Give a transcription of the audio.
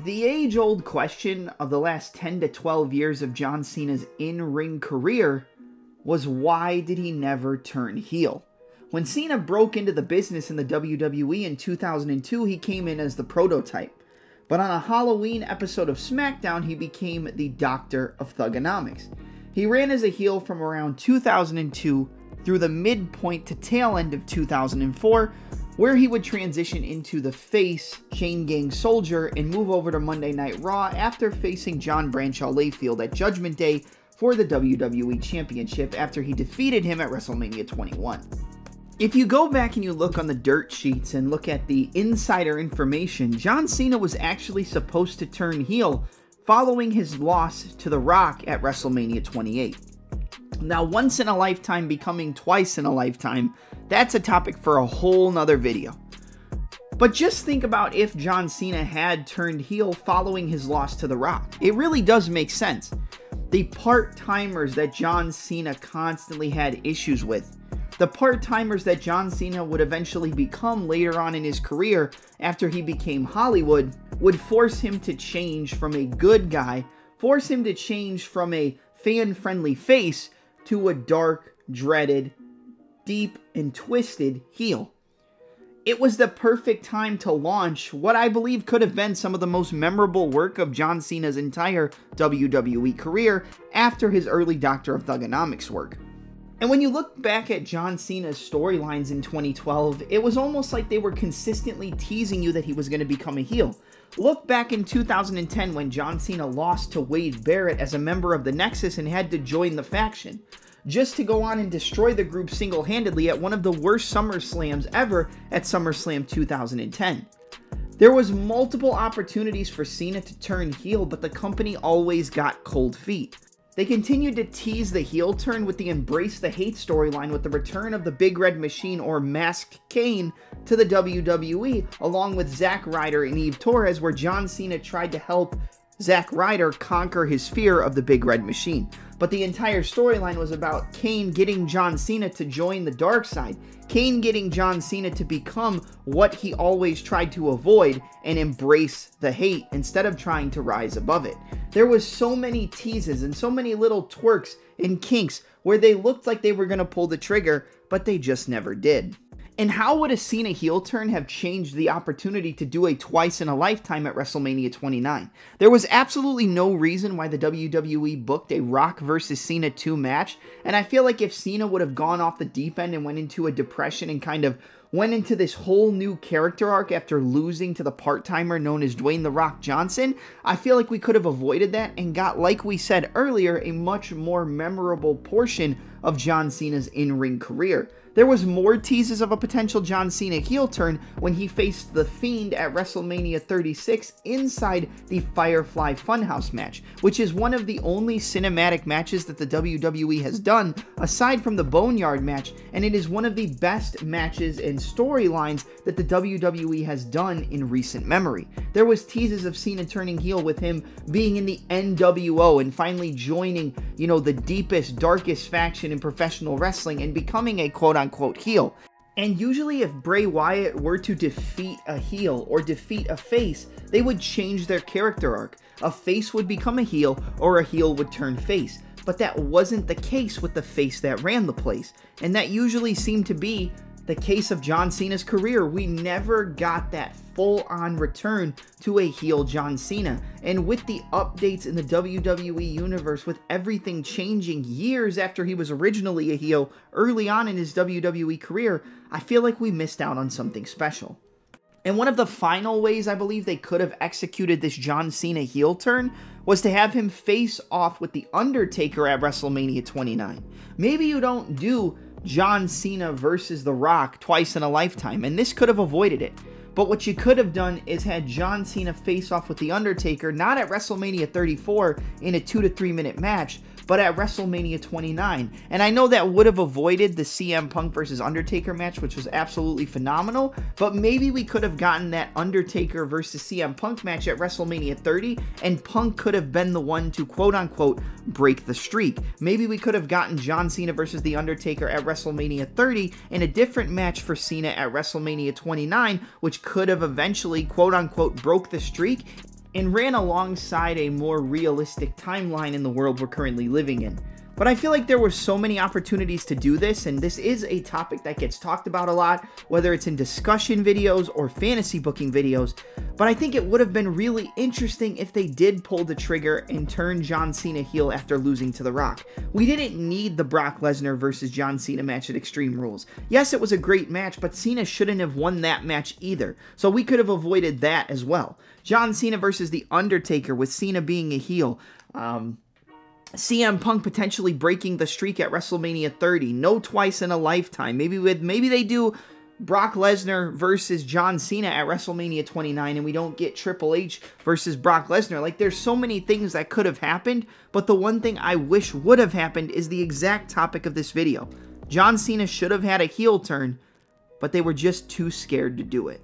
The age-old question of the last 10 to 12 years of John Cena's in-ring career was, why did he never turn heel? When Cena broke into the business in the WWE in 2002, he came in as the prototype. But on a Halloween episode of SmackDown, he became the Doctor of Thuganomics. He ran as a heel from around 2002 through the midpoint to tail end of 2004, where he would transition into the face Chain Gang Soldier and move over to Monday Night Raw after facing John Bradshaw Layfield at Judgment Day for the WWE Championship after he defeated him at WrestleMania 21. If you go back and you look on the dirt sheets and look at the insider information, John Cena was actually supposed to turn heel following his loss to The Rock at WrestleMania 28. Now, once in a lifetime becoming twice in a lifetime, that's a topic for a whole nother video. But just think about if John Cena had turned heel following his loss to The Rock. It really does make sense. The part-timers that John Cena constantly had issues with, the part-timers that John Cena would eventually become later on in his career after he became Hollywood, would force him to change from a good guy, force him to change from a fan-friendly face to a dark, dreaded, deep, and twisted heel. It was the perfect time to launch what I believe could have been some of the most memorable work of John Cena's entire WWE career after his early Doctor of Thuganomics work. And when you look back at John Cena's storylines in 2012, it was almost like they were consistently teasing you that he was going to become a heel. Look back in 2010 when John Cena lost to Wade Barrett as a member of the Nexus and had to join the faction, just to go on and destroy the group single-handedly at one of the worst SummerSlams ever at SummerSlam 2010. There was multiple opportunities for Cena to turn heel, but the company always got cold feet. They continued to tease the heel turn with the Embrace the Hate storyline with the return of the Big Red Machine, or Masked Kane, to the WWE, along with Zack Ryder and Eve Torres, where John Cena tried to help Zack Ryder conquer his fear of the Big Red Machine. But the entire storyline was about Kane getting John Cena to join the dark side, Kane getting John Cena to become what he always tried to avoid and embrace the hate instead of trying to rise above it. There was so many teases and so many little twerks and kinks where they looked like they were going to pull the trigger, but they just never did. And how would a Cena heel turn have changed the opportunity to do a twice in a lifetime at WrestleMania 29? There was absolutely no reason why the WWE booked a Rock vs. Cena 2 match, and I feel like if Cena would have gone off the deep end and went into a depression and kind of went into this whole new character arc after losing to the part-timer known as Dwayne "The Rock" Johnson, I feel like we could have avoided that and got, like we said earlier, a much more memorable portion of John Cena's in-ring career. There was more teases of a potential John Cena heel turn when he faced The Fiend at WrestleMania 36 inside the Firefly Funhouse match, which is one of the only cinematic matches that the WWE has done aside from the Boneyard match, and it is one of the best matches and storylines that the WWE has done in recent memory. There was teases of Cena turning heel with him being in the NWO and finally joining, the deepest, darkest faction in professional wrestling and becoming a quote-unquote heel. And usually if Bray Wyatt were to defeat a heel or defeat a face, they would change their character arc. A face would become a heel or a heel would turn face. But that wasn't the case with the face that ran the place. And that usually seemed to be the case of John Cena's career. We never got that full-on return to a heel John Cena. And with the updates in the WWE Universe, with everything changing years after he was originally a heel early on in his WWE career, I feel like we missed out on something special. And one of the final ways I believe they could have executed this John Cena heel turn was to have him face off with The Undertaker at WrestleMania 29. Maybe you don't do John Cena versus The Rock twice in a lifetime, and this could have avoided it. But what you could have done is had John Cena face off with The Undertaker, not at WrestleMania 34 in a 2 to 3 minute match, but at WrestleMania 29. And I know that would have avoided the CM Punk versus Undertaker match, which was absolutely phenomenal, but maybe we could have gotten that Undertaker versus CM Punk match at WrestleMania 30, and Punk could have been the one to quote-unquote break the streak. Maybe we could have gotten John Cena versus The Undertaker at WrestleMania 30 and a different match for Cena at WrestleMania 29, which could have eventually quote-unquote broke the streak. and ran alongside a more realistic timeline in the world we're currently living in. But I feel like there were so many opportunities to do this, and this is a topic that gets talked about a lot, whether it's in discussion videos or fantasy booking videos. But I think it would have been really interesting if they did pull the trigger and turn John Cena heel after losing to The Rock. We didn't need the Brock Lesnar versus John Cena match at Extreme Rules. Yes, it was a great match, but Cena shouldn't have won that match either, so we could have avoided that as well. John Cena versus The Undertaker with Cena being a heel. CM Punk potentially breaking the streak at WrestleMania 30. No twice in a lifetime. Maybe they do Brock Lesnar versus John Cena at WrestleMania 29 and we don't get Triple H versus Brock Lesnar. Like, there's so many things that could have happened, but the one thing I wish would have happened is the exact topic of this video. John Cena should have had a heel turn, but they were just too scared to do it.